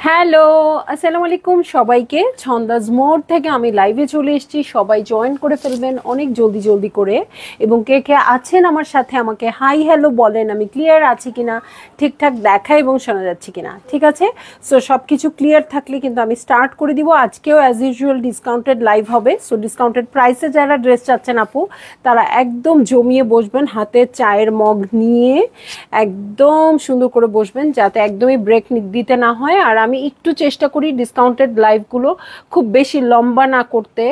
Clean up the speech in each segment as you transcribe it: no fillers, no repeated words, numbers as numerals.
Hello, আসসালামু আলাইকুম সবাইকে। ছন্দাজ মোড থেকে আমি লাইভে চলে এসেছি। সবাই জয়েন করে ফেলবেন অনেক জলদি জলদি করে। এবং কে কে আছেন আমার সাথে আমাকে হাই হ্যালো বলেন, আমি ক্লিয়ার আছি কিনা, ঠিকঠাক দেখা এবং শোনা যাচ্ছে কিনা। ঠিক আছে, সো সব কিছু ক্লিয়ার থাকলে কিন্তু আমি স্টার্ট করে দিব। আজকেও অ্যাজ ইউজুয়াল ডিসকাউন্টেড লাইভ হবে। সো ডিসকাউন্টেড প্রাইসে যারা ড্রেস চাচ্ছেন আপু, তারা একদম জমিয়ে বসবেন, হাতে চায়ের মগ নিয়ে একদম সুন্দর করে বসবেন, যাতে একদমই ব্রেক দিতে না হয়। আর আমি একটু চেষ্টা করি ডিসকাউন্টেড লাইভগুলো খুব বেশি লম্বা না করতে,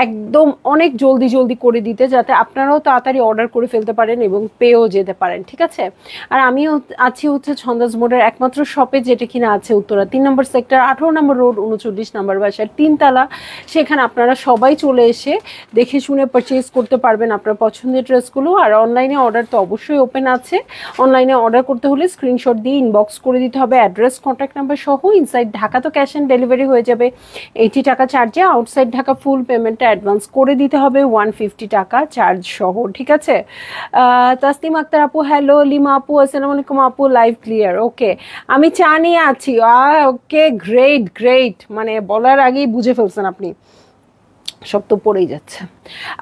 একদম অনেক জলদি জলদি করে দিতে, যাতে আপনারাও তাড়াতাড়ি অর্ডার করে ফেলতে পারেন এবং পেয়েও যেতে পারেন। ঠিক আছে, আর আমিও আছি হচ্ছে ছন্দাজ মোডের একমাত্র শপে, যেটা কিনা আছে উত্তরা 3 নম্বর সেক্টর, 18 নম্বর রোড, 39 নম্বর বাসার 3 তলা। সেখানে আপনারা সবাই চলে এসে দেখে শুনে পারচেজ করতে পারবেন আপনার পছন্দের ড্রেসগুলো। আর অনলাইনে অর্ডার তো অবশ্যই ওপেন আছে। অনলাইনে অর্ডার করতে হলে স্ক্রিনশট দিয়ে ইনবক্স করে দিতে হবে অ্যাড্রেস, কন্ট্যাক্ট নাম্বার সহ। ইনসাইড ঢাকা তো ক্যাশ অন ডেলিভারি হয়ে যাবে 80 টাকা চার্জে। আউটসাইড ঢাকা ফুল পেমেন্টটা অ্যাডভান্স করে দিতে হবে 150 টাকা চার্জ সহ। ঠিক আছে, তাসলিম আক্তার আপু হ্যালো, লিমা আপু আসসালামু আলাইকুম আপু, লাইভ ক্লিয়ার। ওকে, আমি চা নিয়ে আছি। ওকে, গ্রেট গ্রেট, মানে বলার আগেই বুঝে ফেলছেন আপনি, সব তো পড়েই যাচ্ছে।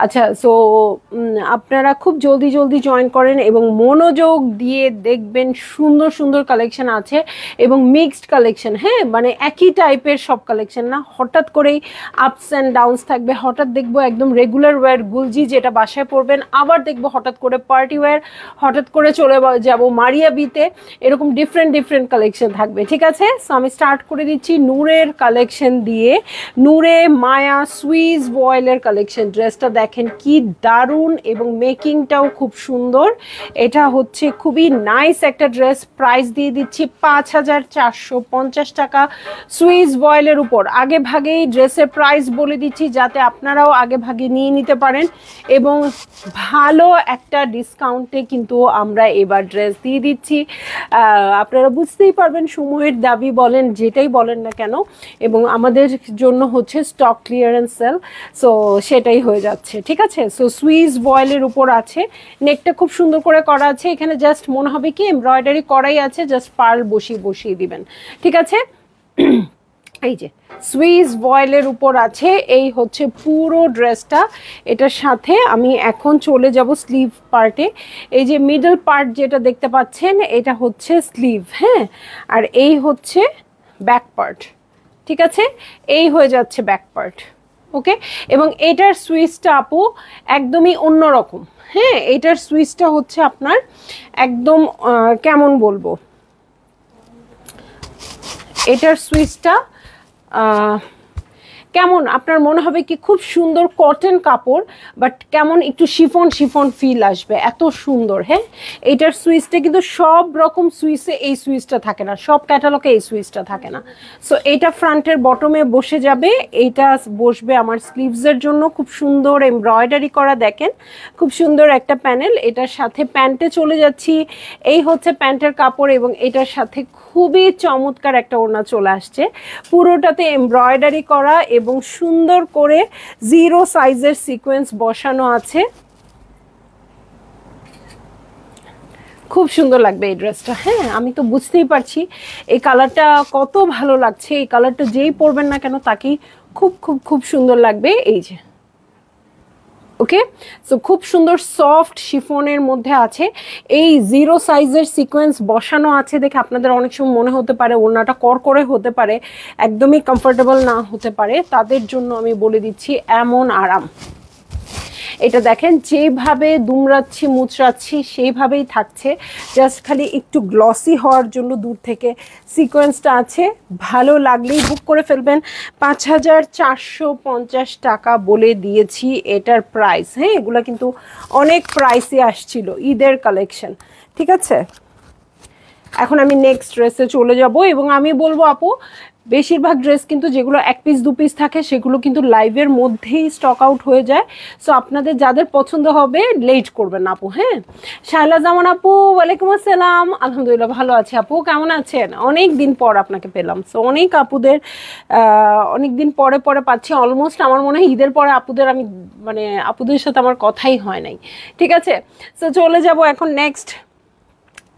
আচ্ছা, সো আপনারা খুব জলদি জলদি জয়েন করেন এবং মনোযোগ দিয়ে দেখবেন, সুন্দর সুন্দর কালেকশন আছে এবং মিক্সড কালেকশন। হ্যাঁ, মানে একই টাইপের সব কালেকশন না, হঠাৎ করেই আপস অ্যান্ড ডাউনস থাকবে। হঠাৎ দেখবো একদম রেগুলার ওয়্যার গুলজি, যেটা বাসায় পরবেন, আবার দেখবো হঠাৎ করে পার্টি ওয়্যার, হঠাৎ করে চলে যাব মারিয়া বিতে, এরকম ডিফারেন্ট ডিফারেন্ট কালেকশন থাকবে। ঠিক আছে, সো আমি স্টার্ট করে দিচ্ছি নূরের কালেকশন দিয়ে। নূরে মায়া সুইস ভয়েলের কালেকশন। ড্রেসটা দেখেন কি দারুণ এবং মেকিংটাও খুব সুন্দর। এটা হচ্ছে খুবই নাইস একটা ড্রেস। প্রাইস দিয়ে দিচ্ছি 5450 টাকা সুইস ভয়েলের উপর। আগে ভাগেই ড্রেসের প্রাইস বলে দিচ্ছি, যাতে আপনারাও আগে ভাগে নিয়ে নিতে পারেন এবং ভালো একটা ডিসকাউন্টে কিন্তু আমরা এবার ড্রেস দিয়ে দিচ্ছি। আপনারা বুঝতেই পারবেন, সময়ের দাবি বলেন যেটাই বলেন না কেন, এবং আমাদের জন্য হচ্ছে স্টক ক্লিয়ারেন্স সেল, সো সেটাই হয়ে যাচ্ছে। ঠিক আছে, সো সুইস ভয়েলের উপর আছে। নেকটা খুব সুন্দর করে করা আছে। এখানে জাস্ট মনে হবে কি এমব্রয়ডারি করাই আছে, জাস্ট পার্ল বসিয়ে বসিয়ে দিবেন। ঠিক আছে, এই যে সুইস ভয়েলের উপর আছে। এই হচ্ছে পুরো ড্রেসটা। এটার সাথে আমি এখন চলে যাব স্লিভ পার্টে। এই যে মিডল পার্ট যেটা দেখতে পাচ্ছেন, এটা হচ্ছে স্লিভ। হ্যাঁ, আর এই হচ্ছে ব্যাক পার্ট। ঠিক আছে, এই হয়ে যাচ্ছে ব্যাক পার্ট। ওকে, এবং এটার সুইচটা আপু একদমই অন্যরকম। হ্যাঁ, এটার সুইচটা হচ্ছে আপনার একদম কেমন বলবো, এটার সুইচটা কেমন আপনার মনে হবে কি খুব সুন্দর কটন কাপড়, বাট কেমন একটু শিফন শিফন ফিল আসবে, এত সুন্দর। হ্যাঁ, এইটার সুইচটা কিন্তু সব রকম সুইচে এই সুইচটা থাকে না, সব ক্যাটালগে এই সুইচটা থাকে না। সো এইটা ফ্রন্টের বটমে বসে যাবে, এইটা বসবে আমার স্লিভসের জন্য। খুব সুন্দর এমব্রয়ডারি করা, দেখেন খুব সুন্দর একটা প্যানেল। এটার সাথে প্যান্টে চলে যাচ্ছি। এই হচ্ছে প্যান্টের কাপড় এবং এটার সাথে খুবই চমৎকার একটা ওড়না চলে আসছে, পুরোটাতে এমব্রয়ডারি করা এবং সুন্দর করে 0 সাইজের সিকোয়েন্স বসানো আছে। খুব সুন্দর লাগবে এই ড্রেসটা। হ্যাঁ, আমি তো বুঝতেই পারছি এই কালারটা কত ভালো লাগছে। এই কালারটা যেই পরবেন না কেন তাকেই খুব খুব খুব সুন্দর লাগবে। এই যে ওকে, সো খুব সুন্দর সফট শিফনের মধ্যে আছে। এই 0 সাইজের সিকোয়েন্স বসানো আছে দেখে আপনাদের অনেক সময় মনে হতে পারে ওড়নাটা করকরে হতে পারে, একদমই কমফোর্টেবল না হতে পারে। তাদের জন্য আমি বলে দিচ্ছি এমন আরাম। এটা দেখেন যেভাবে দুমড়াচ্ছি মুচড়াচ্ছি সেইভাবেই থাকছে, জাস্ট খালি একটু গ্লসি হওয়ার জন্য দূর থেকে সিকোয়েন্সটা আছে। ভালো লাগলেই বুক করে ফেলবেন। 5450 টাকা বলে দিয়েছি এটার প্রাইস। হ্যাঁ, এগুলো কিন্তু অনেক প্রাইসে আসছিল, ঈদের কালেকশন। ঠিক আছে, এখন আমি নেক্সট ড্রেসে চলে যাব এবং আমি বলবো আপু, বেশিরভাগ ড্রেস কিন্তু যেগুলো 1 পিস 2 পিস থাকে সেগুলো কিন্তু লাইভের মধ্যেই স্টক আউট হয়ে যায়। সো আপনাদের যাদের পছন্দ হবে লেট করবেন আপু। হ্যাঁ, শায়লা জামান আপু ওয়ালাইকুম আসসালাম, আলহামদুলিল্লাহ ভালো আছি। আপু কেমন আছেন? অনেক দিন পর আপনাকে পেলাম। সো অনেক আপুদের অনেক দিন পরে পরে পাচ্ছি। অলমোস্ট আমার মনে হয় ঈদের পরে আপুদের আমি মানে আপুদের সাথে আমার কথাই হয় নাই। ঠিক আছে, সো চলে যাব এখন নেক্সট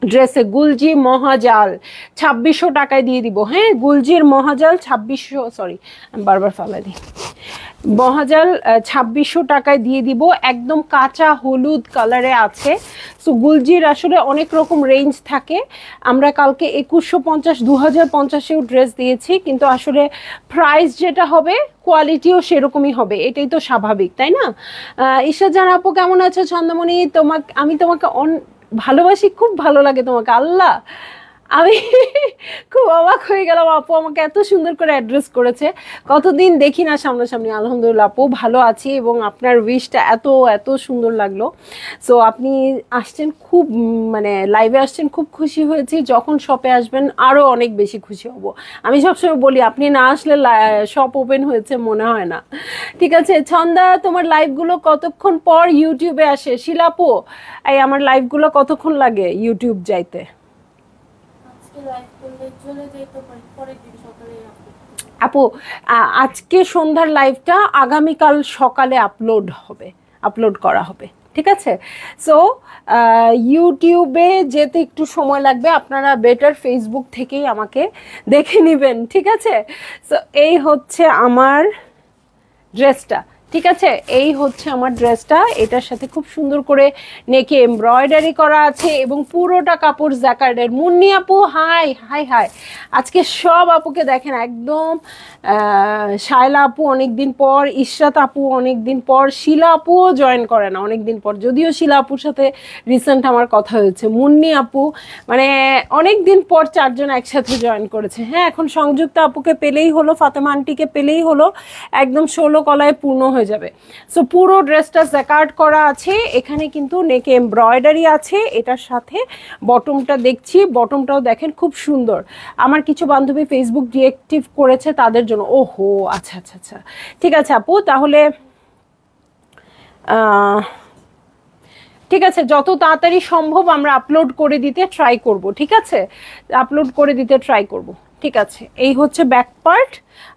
ড্রেসে গুলজি মহাজাল 2600 টাকায় দিয়ে দিব। হ্যাঁ, গুলজির মহাজাল 2600, সরি আমি বারবার ফালা দিই, মহাজাল 2600 টাকায় দিয়ে দিব। একদম কাঁচা হলুদ কালারে আছে। সো গুলজির আসলে অনেক রকম রেঞ্জ থাকে। আমরা কালকে 2150 2050-এও ড্রেস দিয়েছি, কিন্তু আসলে প্রাইস যেটা হবে কোয়ালিটিও সেরকমই হবে, এটাই তো স্বাভাবিক, তাই না? ঈশ্বর জান আপু কেমন আছো? ছন্দমণি, আমি তোমাকে ভালোবাসি, খুব ভালো লাগে তোমাকে। আল্লাহ, আমি খুব অবাক হয়ে গেলাম, আপু আমাকে এত সুন্দর করে অ্যাড্রেস করেছে। কতদিন দেখি না সামনাসামনি। আলহামদুলিল্লাহ আপু ভালো আছি, এবং আপনার উইশটা এত এত সুন্দর লাগলো। সো আপনি আসছেন, খুব মানে লাইভে আসছেন, খুব খুশি হয়েছি। যখন শপে আসবেন আরও অনেক বেশি খুশি হব। আমি সবসময় বলি আপনি না আসলে শপ ওপেন হয়েছে মনে হয় না। ঠিক আছে ছন্দা, তোমার লাইভগুলো কতক্ষণ পর ইউটিউবে আসে? শিলাপু, এই আমার লাইভগুলো কতক্ষণ লাগে ইউটিউব যাইতে? আপু আজকে সন্ধ্যার লাইভটা আগামীকাল সকালে আপলোড করা হবে, ঠিক আছে? সো ইউটিউবে যেতে একটু সময় লাগবে, আপনারা বেটার ফেসবুক থেকেই আমাকে দেখে নেবেন, ঠিক আছে? সো এই হচ্ছে আমার ড্রেসটা, ঠিক আছে? এই হচ্ছে আমার ড্রেসটা, এটার সাথে খুব সুন্দর করে নেকে এমব্রয়ডারি করা আছে, এবং পুরোটা কাপড় জ্যাকার্ডের। মুন্নি আপু হাই হাই হাই, আজকে সব আপুকে দেখেন একদম। শায়লা আপু অনেকদিন পর, ইশরাত আপু অনেকদিন পর, শিলা আপুও জয়েন করে না অনেকদিন পর, যদিও শিলা আপুর সাথে রিসেন্ট আমার কথা হয়েছে। মুন্নি আপু মানে অনেকদিন পর 4 জন একসাথে জয়েন করেছে। হ্যাঁ, এখন সংযুক্ত আপুকে পেলেই হলো, ফাতেমা আন্টিকে পেলেই হলো, একদম 16 কলায় পূর্ণ হয়ে যাবে। সো পুরো ড্রেসটা জ্যাকার্ড করা আছে, এখানে কিন্তু নেকে এমব্রয়ডারি আছে, এটার সাথে বটমটা দেখছি, বটমটাও দেখেন খুব সুন্দর। আমার কিছু বান্ধবী ফেসবুক ডিএক্টিভ করেছে তাদের জন্য। ওহো আচ্ছা আচ্ছা আচ্ছা, ঠিক আছে আপু, তাহলে ঠিক আছে, যত তাড়াতাড়ি সম্ভব আমরা আপলোড করে দিতে ট্রাই করব, ঠিক আছে? আপলোড করে দিতে ট্রাই করব, ঠিক আছে? এই হচ্ছে ব্যাক পার্ট,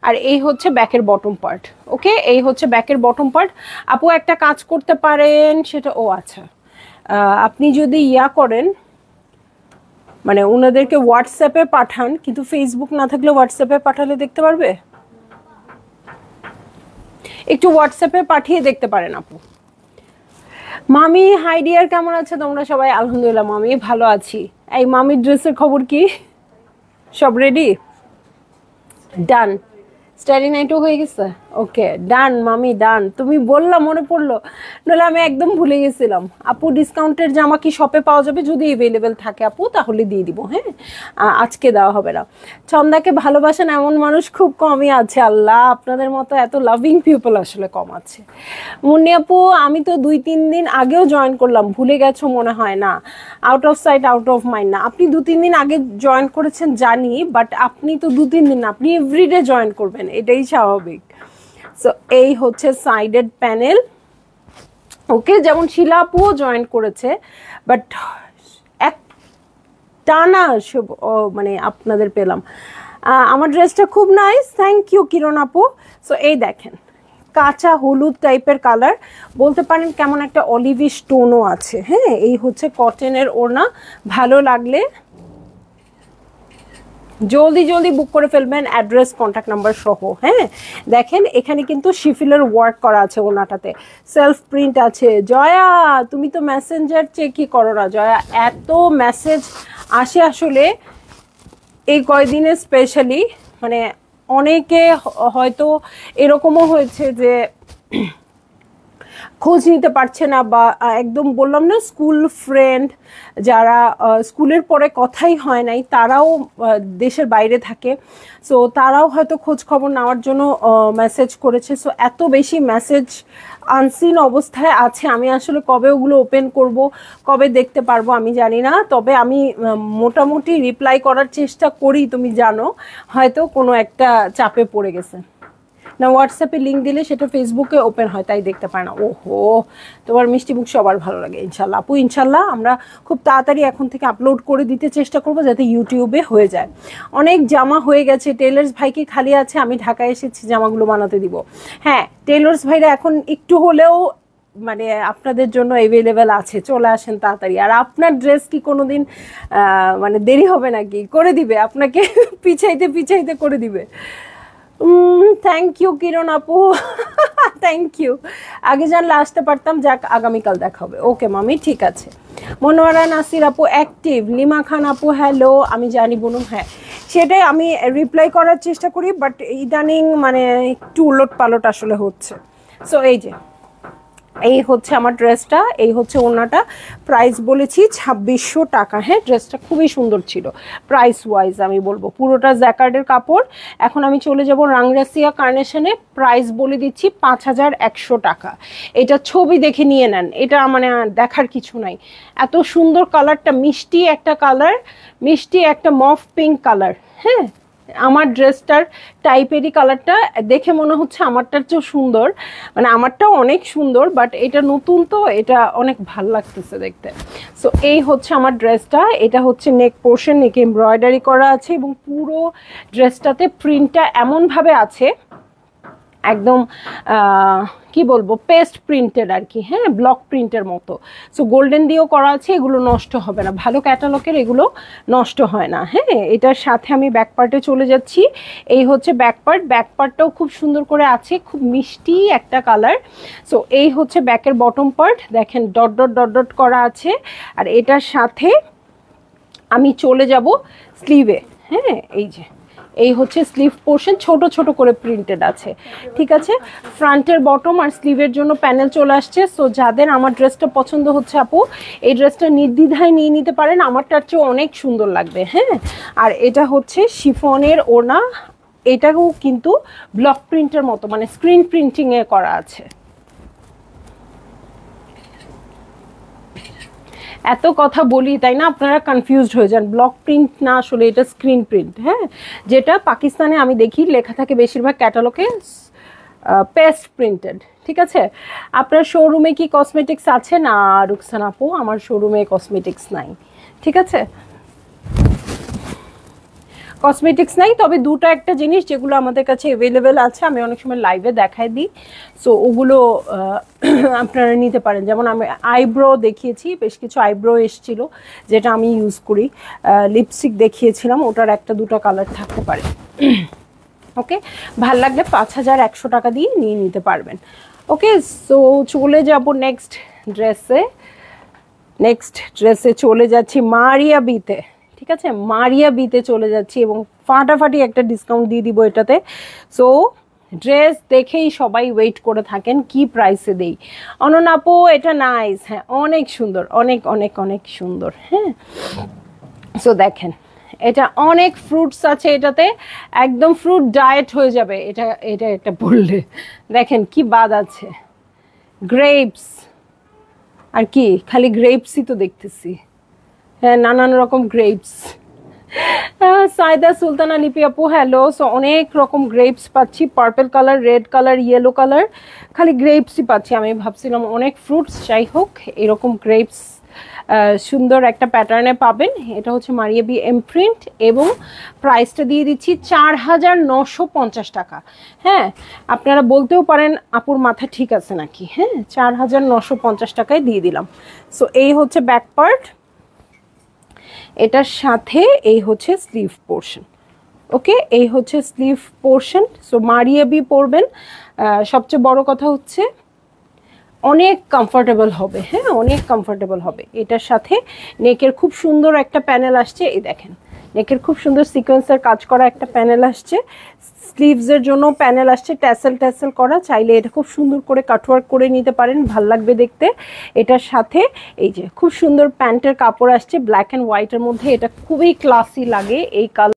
আর এই হচ্ছে ব্যাকের বটম পার্ট। ওকে, এই হচ্ছে ব্যাকের বটম পার্ট। আপু একটা কাজ করতে পারেন, সেটা আচ্ছা, আপনি যদি করেন, মানে ওনাদেরকে হোয়াটসঅ্যাপে পাঠান, কিন্তু ফেসবুক না থাকলে হোয়াটসঅ্যাপে পাঠালে দেখতে পারবে? একটু হোয়াটসঅ্যাপে পাঠিয়ে দেখতে পারেন আপু। মামি হাই ডিয়ার, কেমন আছে তোমরা সবাই? আলহামদুলিল্লাহ মামি ভালো আছি। এই মামির ড্রেসের খবর কি? সব রেডি? ডান? স্টাডি নাইটও হয়ে গেছে? ওকে ডান মামি ডান। তুমি বললাম মনে পড়লো, নাহলে আমি একদম ভুলে গেছিলাম। আপু ডিসকাউন্টের জামা কি শপে পাওয়া যাবে? যদি অ্যাভেলেবেল থাকে আপু তাহলে দিয়ে দিব। হ্যাঁ, আজকে দেওয়া হবে না। ছন্দাকে ভালোবাসেন এমন মানুষ খুব কমই আছে, আল্লাহ আপনাদের মতো এত লাভিং পিপল আসলে কম আছে। মুন্নি আপু আমি তো 2-3 দিন আগেও জয়েন করলাম, ভুলে গেছো মনে হয়? না, out of sight out of mind না। আপনি 2-3 দিন আগে জয়েন করেছেন জানি, বাট আপনি তো 2-3 দিন না, আপনি এভরিডে জয়েন করবেন, এটাই স্বাভাবিক। সো এই হচ্ছে সাইডেড প্যানেল। ওকে, যেমন শিলা আপুও জয়েন করেছে, বাট এক টানা মানে আপনাদের পেলাম। আমার ড্রেসটা খুব নাইস, থ্যাংক ইউ কিরণ আপু। সো এই দেখেন কাঁচা হলুদ টাইপের কালার, বলতে পারেন কেমন একটা অলিভিশ টোনও আছে। হ্যাঁ, এই হচ্ছে কটনের ওড়না। ভালো লাগলে জলদি জলদি বুক করে ফেলবেন, অ্যাড্রেস কন্ট্যাক্ট নাম্বার সহ। হ্যাঁ, দেখেন এখানে কিন্তু শিফিলের ওয়ার্ক করা আছে ওনাটাতে, সেলফ প্রিন্ট আছে। জয়া তুমি তো মেসেঞ্জার চেকই করো না জয়া, এত মেসেজ আসে আসলে এই কয়দিনে স্পেশালি। মানে অনেকে হয়তো এরকমও হয়েছে যে খোঁজ নিতে পারছে না, বা একদম বললাম না স্কুল ফ্রেন্ড যারা স্কুলের পরে কথাই হয় নাই, তারাও দেশের বাইরে থাকে। সো তারাও হয়তো খোঁজ খবর নেওয়ার জন্য মেসেজ করেছে। সো এত বেশি মেসেজ আনসিন অবস্থায় আছে, আমি আসলে কবে ওগুলো ওপেন করব, কবে দেখতে পারবো আমি জানি না। তবে আমি মোটামুটি রিপ্লাই করার চেষ্টা করি, তুমি জানো হয়তো কোনো একটা চাপে পড়ে গেছে না। হোয়াটসঅ্যাপে লিঙ্ক দিলে সেটা ফেসবুকে ওপেন হয়, তাই দেখতে পায় না। ওহো, তোমার মিষ্টি মুখ সবার ভালো লাগে ইনশাল্লাহ আপু। ইনশাল্লাহ আমরা খুব তাড়াতাড়ি এখন থেকে আপলোড করে দিতে চেষ্টা করব, যাতে ইউটিউবে হয়ে যায়। অনেক জামা হয়ে গেছে, টেলার্স ভাই কি খালি আছে? আমি ঢাকায় এসেছি, জামাগুলো বানাতে দিব। হ্যাঁ, টেলার্স ভাইরা এখন একটু হলেও মানে আপনাদের জন্য অ্যাভেলেবেল আছে, চলে আসেন তাড়াতাড়ি। আর আপনার ড্রেস কি কোনোদিন মানে দেরি হবে নাকি? করে দিবে আপনাকে, পিছাইতে পিছাইতে করে দিবে। থ্যাংক ইউ কিরণ আপু, থ্যাংক ইউ। আগে জানলে আসতে পারতাম, যাক আগামীকাল দেখা হবে। ওকে মামি, ঠিক আছে। মনোয়ারা নাসির আপু অ্যাক্টিভ। লিমা খান আপু হ্যালো। আমি জানি বনু, হ্যাঁ সেটাই আমি রিপ্লাই করার চেষ্টা করি, বাট ইদানিং মানে একটু উলট পালট আসলে হচ্ছে। সো এই হচ্ছে আমার ড্রেসটা, এই হচ্ছে ওড়নাটা। প্রাইস বলেছি 2600 টাকা। হ্যাঁ, ড্রেসটা খুবই সুন্দর ছিল প্রাইস ওয়াইজ, আমি বলবো পুরোটা জ্যাকার্ডের কাপড়। এখন আমি চলে যাব রাংরাসিয়া কার্নেশনে, প্রাইস বলে দিচ্ছি 5100 টাকা। এটা ছবি দেখে নিয়ে নেন, এটা মানে দেখার কিছু নাই। এত সুন্দর কালারটা, মিষ্টি একটা কালার, মিষ্টি একটা মফ পিঙ্ক কালার। হ্যাঁ, আমার ড্রেসটার টাইপেরই কালারটা, দেখে মনে হচ্ছে আমারটার চেয়েও সুন্দর, মানে আমারটাও অনেক সুন্দর, বাট এটা নতুন তো এটা অনেক ভাল লাগতেছে দেখতে। সো এই হচ্ছে আমার ড্রেসটা। এটা হচ্ছে নেক পোর্শন, নেকে এমব্রয়ডারি করা আছে এবং পুরো ড্রেসটাতে প্রিন্টটা এমনভাবে আছে একদম কি বলবো, পেস্ট প্রিন্টেড আর কি। হ্যাঁ, ব্লক প্রিন্টের মতো। সো গোল্ডেন দিয়েও করা আছে, এগুলো নষ্ট হবে না, ভালো ক্যাটালগের, এগুলো নষ্ট হয় না। হ্যাঁ, এটার সাথে আমি ব্যাক পার্টে চলে যাচ্ছি। এই হচ্ছে ব্যাক পার্ট, ব্যাক পার্টটাও খুব সুন্দর করে আছে, খুব মিষ্টি একটা কালার। সো এই হচ্ছে ব্যাকের বটম পার্ট, দেখেন ডট ডট ডট ডট করা আছে। আর এটার সাথে আমি চলে যাব স্লিভে। হ্যাঁ, এই হচ্ছে স্লিভ পোর্শন, ছোট ছোট করে প্রিন্টেড আছে, ঠিক আছে। ফ্রন্টের বটম আর স্লিভের জন্য প্যানেল চলে আসছে। সো যাদের আমার ড্রেসটা পছন্দ হচ্ছে আপু, এই ড্রেসটা নির্দ্বিধায় নিয়ে নিতে পারেন, আমারটার চেয়ে অনেক সুন্দর লাগবে। হ্যাঁ, আর এটা হচ্ছে শিফনের ওড়না, এটাও কিন্তু ব্লক প্রিন্টের মতো, মানে স্ক্রিন প্রিন্টিংয়ে করা আছে। এত কথা বলি তাই না, আপনারা কনফিউজড হয়ে যান। ব্লক প্রিন্ট না, আসলে এটা স্ক্রিন প্রিন্ট। হ্যাঁ, যেটা পাকিস্তানে আমি দেখি লেখা থাকে বেশিরভাগ ক্যাটালগে পেস্ট প্রিন্টেড, ঠিক আছে। আপনার শোরুমে কি কসমেটিক্স আছে? না রুকসান আপু, আমার শোরুমে কসমেটিক্স নাই, ঠিক আছে, কসমেটিক্স নাই। তবে দুটো একটা জিনিস যেগুলো আমাদের কাছে অ্যাভেলেবেল আছে, আমি অনেক সময় লাইভে দেখাই দিই। সো ওগুলো আপনারা নিতে পারেন। যেমন আমি আইব্রো দেখিয়েছি, বেশ কিছু আইব্রো এসছিল যেটা আমি ইউজ করি। লিপস্টিক দেখিয়েছিলাম, ওটার একটা দুটো কালার থাকতে পারে। ওকে, ভাল লাগলে 5100 টাকা দিয়ে নিয়ে নিতে পারবেন। ওকে, সো চলে যাব নেক্সট ড্রেসে চলে যাচ্ছি মারিয়া বিতে, ঠিক আছে। মারিয়া বিতে চলে যাচ্ছি এবং ফাটাফাটি একটা ডিসকাউন্ট দিয়ে দিব এটাতে। সো ড্রেস দেখেই সবাই ওয়েট করে থাকেন কি প্রাইসে দেই। অননাপো, এটা নাইস, হ্যাঁ অনেক সুন্দর, অনেক অনেক অনেক সুন্দর। হ্যাঁ, সো দেখেন এটা অনেক ফ্রুটস আছে এটাতে, একদম ফ্রুট ডায়েট হয়ে যাবে এটা বললে। দেখেন কি বাদ আছে, গ্রেপস, আর কি খালি গ্রেপসই তো দেখতেছি। হ্যাঁ, নানান রকম গ্রেপস। সাইদা সুলতানা লিপি আপু হ্যালো। সো অনেক রকম গ্রেপস পাচ্ছি, purple colour, red colour, yellow colour, খালি গ্রেপসই পাচ্ছি। আমি ভাবছিলাম অনেক ফ্রুটস, যাই হোক এরকম গ্রেপস সুন্দর একটা প্যাটার্নে পাবেন। এটা হচ্ছে মারিয়া বি এমপ্রিন্ট এবং প্রাইসটা দিয়ে দিচ্ছি 4950 টাকা। হ্যাঁ, আপনারা বলতেও পারেন আপুর মাথা ঠিক আছে নাকি। হ্যাঁ, 4950 টাকায় দিয়ে দিলাম। সো এই হচ্ছে ব্যাক পার্ট, এটার সাথে এই হচ্ছে স্লিভ পোর্শন। ওকে, এই হচ্ছে sleeve portion. So Maria B পরবেন, সবচেয়ে বড় কথা হচ্ছে অনেক কমফোর্টেবল হবে। হ্যাঁ, অনেক কমফোর্টেবল হবে। এটার সাথে নেকের খুব সুন্দর একটা প্যানেল আসছে, এই দেখেন নেকের খুব সুন্দর সিকোয়েন্সের কাজ করা একটা প্যানেল আসছে। স্লিভসের জন্য প্যানেল আসছে ট্যাসেল ট্যাসেল করা, চাইলে এটা খুব সুন্দর করে কাটওয়ার্ক করে নিতে পারেন, ভাল লাগবে দেখতে। এটার সাথে এই যে খুব সুন্দর প্যান্টের কাপড় আসছে ব্ল্যাক অ্যান্ড হোয়াইটের মধ্যে, এটা খুবই ক্লাসি লাগে এই কালার।